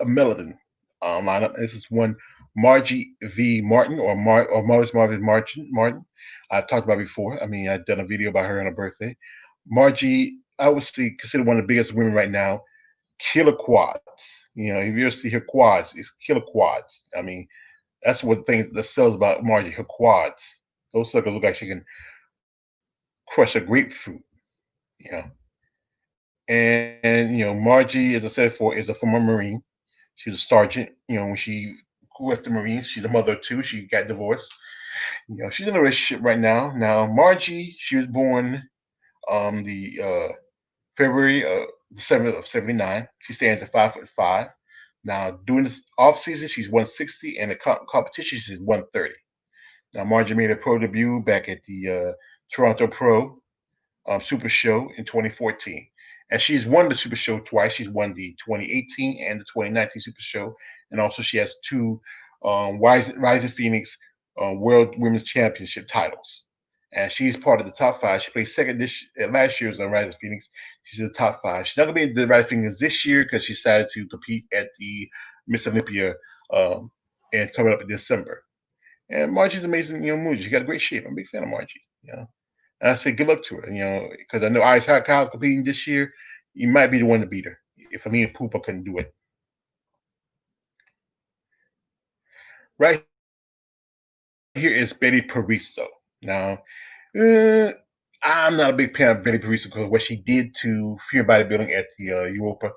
Melody lineup. This is one Margie V. Martin, or Marvelous Marvin Martin. I've talked about before. I mean, I've done a video about her on her birthday. Margie, I would say, considered one of the biggest women right now. killer quads. If you ever see her quads, it's killer quads. I mean, that's what things that sells about Margie, her quads. Those suckers look like she can crush a grapefruit. You know. And Margie, as I said before, is a former Marine. She was a sergeant. When she left the Marines, she's a mother too. She got divorced. She's in a relationship right now. Now, Margie, she was born the February the 7th of 79. She stands at 5'5". Now, during this off season, she's 160, and the competition she's 130. Now, Margie made her pro debut back at the Toronto Pro Super Show in 2014. And she's won the Super Show twice. She's won the 2018 and the 2019 Super Show. And also she has two Rising Phoenix World Women's Championship titles. And she's part of the top five. She placed second last year's on Rising Phoenix. She's in the top five. She's not going to be in the Rising Phoenix this year because she decided to compete at the Miss Olympia and coming up in December. And Margie's amazing, mood. She got a great shape. I'm a big fan of Margie. And I say good luck to her, because I know Iris Kyle's competing this year. You might be the one to beat her. If I mean Poopa couldn't do it. Right here is Betty Pariso. Now, I'm not a big fan of Betty Pariso because what she did to female bodybuilding at the Europa,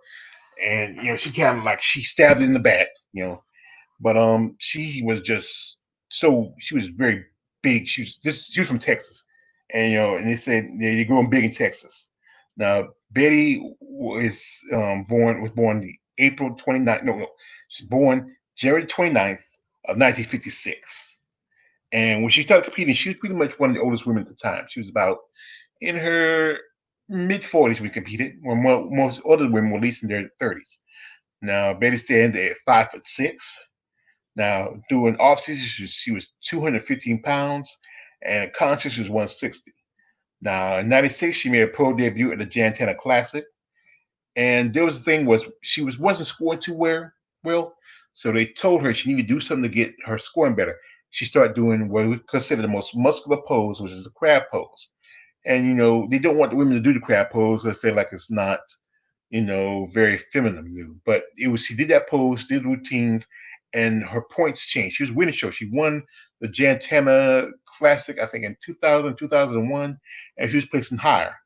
and she kind of like she stabbed it in the back, but she was just she was very big. She was from Texas, and they said you're growing big in Texas. Now Betty was born the April 29th. No, she's born January 29th of 1956. And when she started competing, she was pretty much one of the oldest women at the time. She was about in her mid 40s when we competed, when most other women were at least in their 30s. Now Betty stands at 5'6". Now during off season, she was 215 pounds, and conscious was 160. Now in '96, she made a pro debut at the Jantana Classic, and there was the thing was she wasn't scoring too well, so they told her she needed to do something to get her scoring better. She started doing what we consider the most muscular pose, which is the crab pose. And they don't want the women to do the crab pose because they feel like it's not very feminine. But she did that pose, did routines, and her points changed. She was winning show. She won the Jantana Classic, I think, in 2000, 2001, and she was placing higher.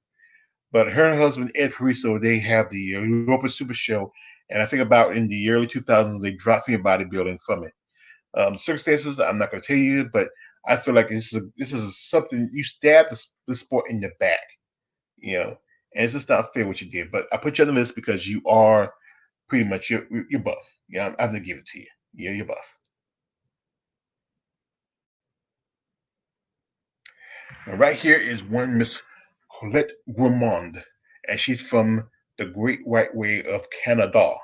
But her and her husband, Ed Pariso, they have the Europa Super Show, and I think about in the early 2000s, they dropped female bodybuilding from it. Circumstances, I'm not going to tell you, but I feel like this is something you stab the sport in the back, and it's just not fair what you did. But I put you on the list because you are pretty much you're buff. I have to give it to you. You're buff. And right here is one Miss Colette Gourmand, and she's from the Great White Way of Canada.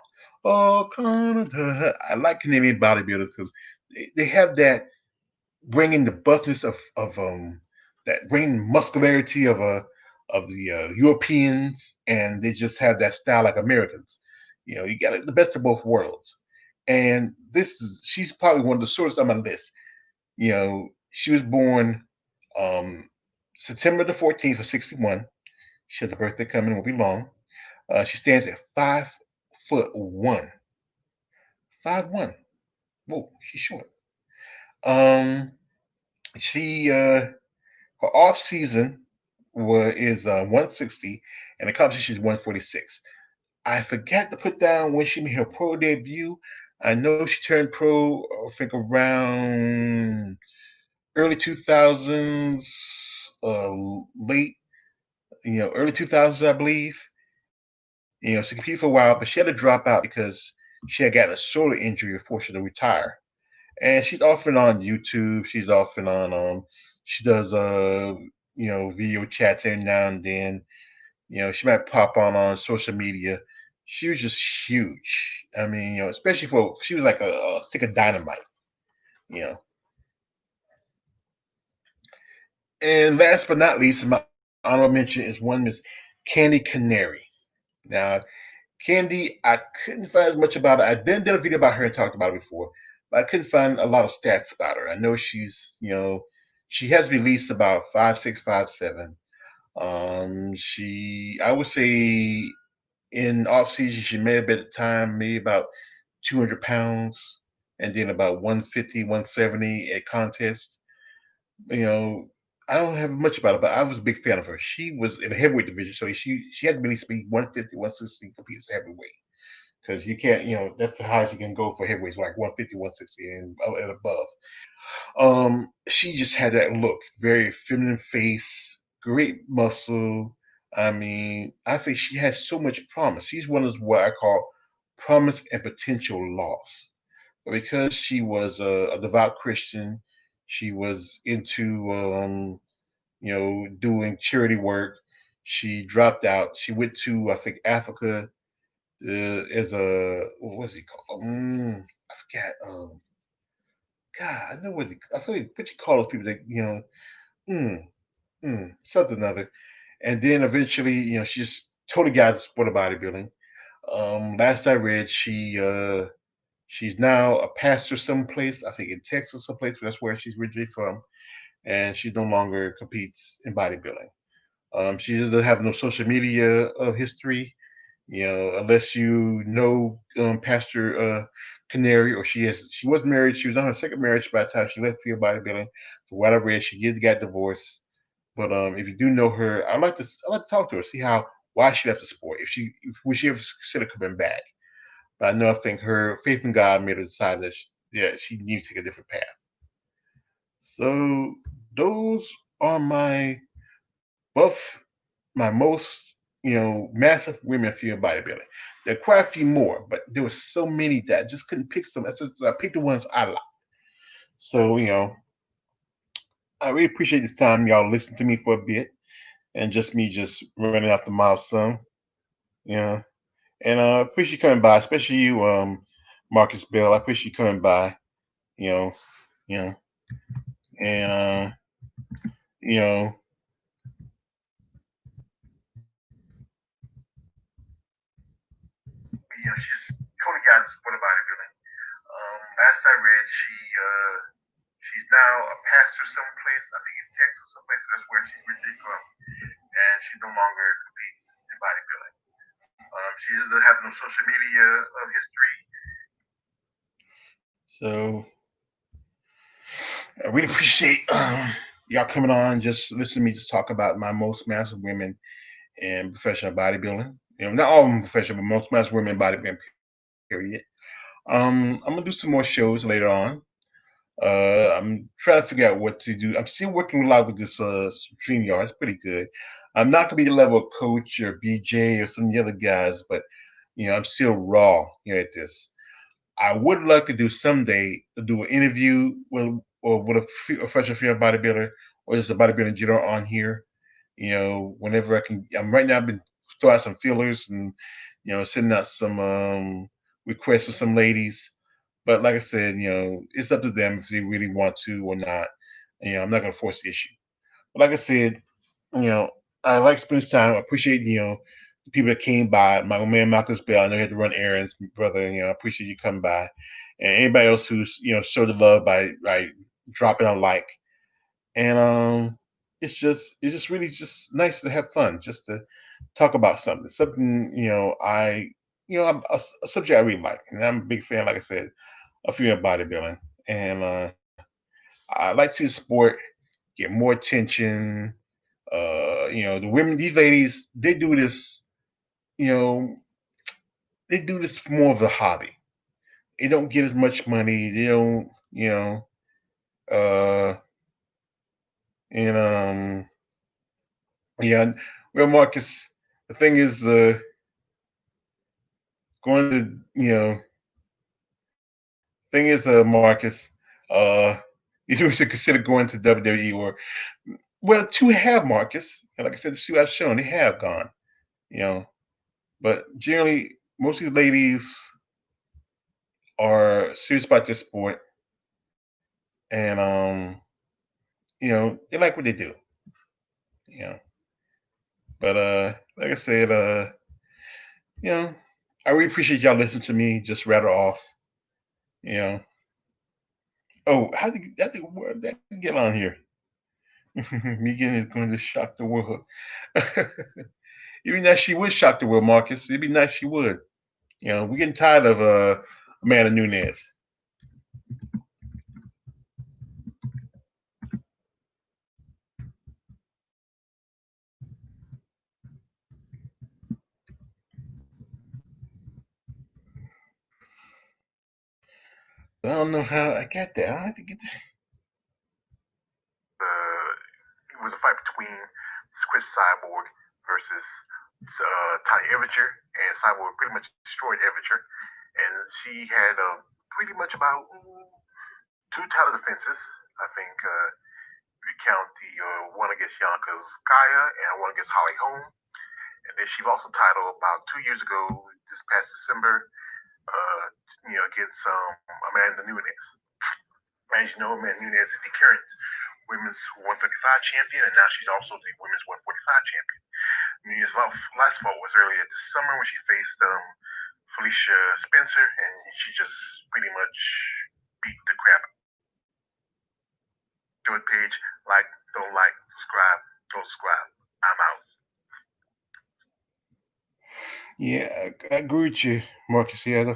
Oh, Canada! I like Canadian bodybuilders because they have that bringing the buffness of that bringing muscularity of the Europeans, and they just have that style like Americans. You got the best of both worlds. And she's probably one of the shortest on my list. She was born September the 14th of 61. She has a birthday coming, won't be long. She stands at 5'1". 5'1". Whoa, she's short. She her off season is 160, and the competition is 146. I forgot to put down when she made her pro debut. I know she turned pro, I think around early 2000s, late, early 2000s, I believe. She competed for a while, but she had to drop out because she had gotten a shoulder injury and forced her to retire. And she's often on YouTube. She's often on she does video chats every now and then. She might pop on social media. She was just huge. I mean, especially she was like a stick of dynamite. you know. And last but not least, my honorable mention is one Miss Candy Canary. Now, Candy, I couldn't find as much about her. I did a video about her and talked about it before, but I couldn't find a lot of stats about her. I know she has released about 5'6", 5'7". I would say in off season, she may have been at the time maybe about 200 pounds, and then about 150, 170 at contest. You know, I don't have much about it, but I was a big fan of her. She was in the heavyweight division, so she had to at least be 150, 160 to compete as heavyweight. Because you can't, that's the highest you can go for heavyweights, like 150, 160 and above. She just had that look, very feminine face, great muscle. I mean, I think she has so much promise. She's one of those what I call promise and potential loss. But because she was a devout Christian, she was into doing charity work. She dropped out. She went to I think Africa as a what was he called? I forgot. God, I know I forget what you call those people that mm, something or other. And then eventually, she just totally got into sport of bodybuilding. Last I read, she's now a pastor someplace, I think in Texas, someplace. That's where she's originally from, and she no longer competes in bodybuilding. She doesn't have no social media history, unless you know Pastor Canary, or she was married. She was on her second marriage by the time she left field bodybuilding. For whatever reason, she did get divorced. But if you do know her, I'd like to talk to her, see why she left the sport. Would she ever consider coming back? But I think her faith in God made her decide that she needs to take a different path. So those are my most massive women field bodybuilding. There are quite a few more, but there were so many that I just couldn't pick some. I picked the ones I like. So I really appreciate this time y'all listen to me for a bit, and just me just running off the mouth some. You know, and appreciate you coming by, especially you, Marcus Bell. I appreciate you coming by. You know, you know, and you know, she's totally got support about it, really. Last I read, she's now a pastor someplace, I think in Texas, someplace. That's where she's originally from, and she no longer competes in bodybuilding. She doesn't have no social media history. So I really appreciate y'all coming on. Just listen to me just talk about my most massive women in professional bodybuilding. Not all of them professional, but most massive women in bodybuilding. Period. I'm gonna do some more shows later on. I'm trying to figure out what to do. I'm still working a lot with this StreamYard. It's pretty good. I'm not gonna be the level of coach or BJ or some of the other guys, but I'm still raw at this. I would like to do someday to do an interview with a professional female bodybuilder or just a bodybuilder in general on here. Whenever I can. Right now I've been throwing out some feelers and sending out some requests for some ladies. But like I said, it's up to them if they really want to or not. I'm not gonna force the issue. But like I said, you know, I like spending time. I appreciate the people that came by. My man Malcolm Bell. I know he had to run errands, brother. I appreciate you coming by, and anybody else who's showed the love by dropping a like. And it's just really just nice to have fun, just to talk about something I a subject I really like, and I'm a big fan. Like I said, of female bodybuilding, and I like to see the sport get more attention. The women, these ladies, you know, they do this for more of a hobby. They don't get as much money. They don't, uh, and yeah. Well, Marcus, the thing is, going to, Marcus, uh, you should consider going to WWE or, well, two have Marcus. And like I said, the two I've shown, they have gone, you know, but generally, most of these ladies are serious about their sport, and they like what they do, you know. But like I said, you know, I really appreciate y'all listening to me just rattle off, you know. Oh, where did that get on here? Megan is going to shock the world. It'd be nice she would shock the world, Marcus. It'd be nice she would. We're getting tired of Amanda Nunes. I don't know how I got that. I had to get that. It was a fight between Chris Cyborg versus Ty Everture, and Cyborg pretty much destroyed Everture, and she had pretty much about two title defenses. I think we count the one against Yanka Skaya and one against Holly Holm, and then she lost the title about 2 years ago, this past December, against Amanda Nunes. As you know, Amanda Nunes is the current women's 135 champion, and now she's also the women's 145 champion. Nunes' last fight was earlier this summer when she faced Felicia Spencer, and she just pretty much beat the crap. Do it, page. Like, don't like, subscribe, don't subscribe. I'm out. Yeah, I agree with you, Marcus. Yeah, the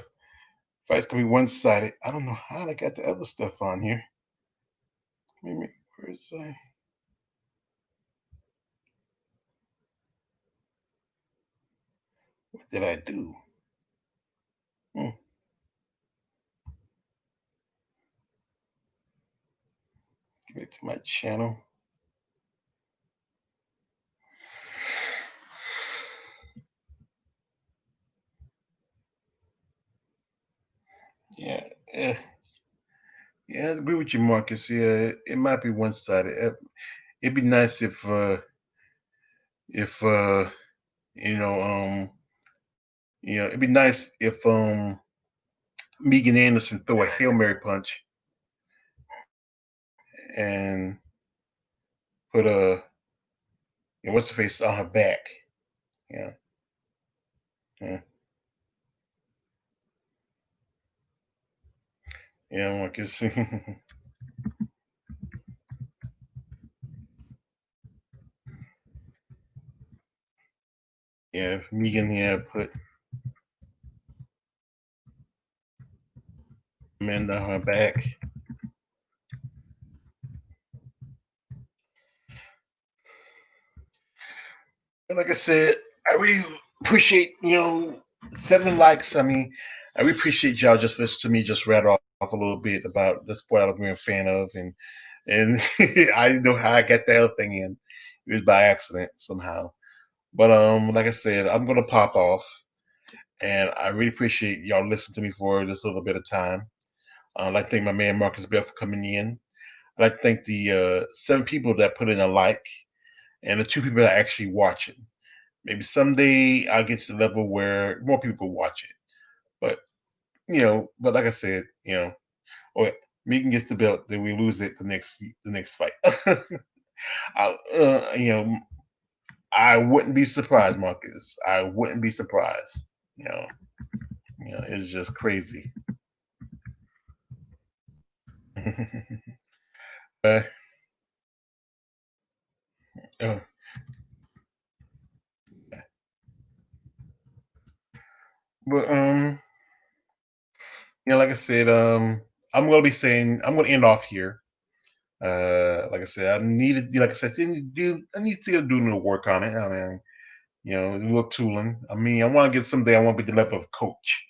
fight's gonna be one-sided. I don't know how they got the other stuff on here. Maybe where's what did I do? Give it to my channel. Yeah, I agree with you, Marcus. Yeah, it might be one-sided. It'd be nice if it'd be nice if Megan Anderson throw a Hail Mary punch and put what's the face on her back. Yeah. Yeah, Marcus. Yeah, Megan put Amanda on her back. And like I said, I really appreciate 7 likes. I mean, I really appreciate y'all just listening to me just rattle off a little bit about the sport I'm a fan of, and I didn't know how I got the other thing in. It was by accident somehow. But like I said, I'm gonna pop off, and I really appreciate y'all listening to me for this little bit of time. I'd like to thank my man Marcus Bell for coming in. I'd like to thank the 7 people that put in a like, and the 2 people that are actually watching. Maybe someday I'll get to the level where more people watch it. But but like I said, Megan gets the belt, then we lose it the next fight. I wouldn't be surprised, Marcus. I wouldn't be surprised. It's just crazy. uh, uh, but like I said, I'm gonna end off here. Like I said, I need to do a little work on it. I mean, a little tooling. I mean, I want to get someday. I want to be the level of coach.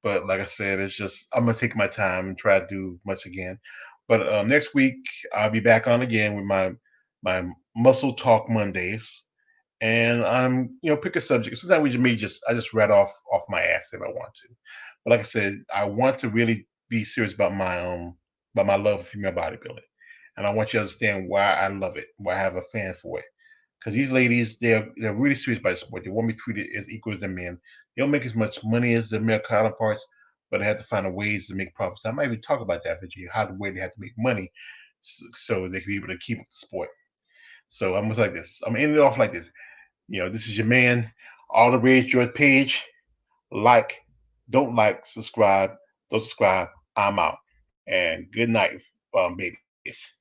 But like I said, it's just I'm gonna take my time and try to do much again. But next week I'll be back on again with my Muscle Talk Mondays, and I'm pick a subject. Sometimes I just read off my ass if I want to. But like I said, I want to really be serious about my love for female bodybuilding, and I want you to understand why I love it, why I have a fan for it. Because these ladies, they're really serious about the sport. They want to be treated as equal as the men. They don't make as much money as their male counterparts, but they have to find ways to make profits. I might even talk about that for you, how the way they have to make money so they can be able to keep up the sport. So I'm just like this. I'm ending it off like this. This is your man, All the Rage George Page. Like, subscribe, don't subscribe. I'm out. And good night, babies.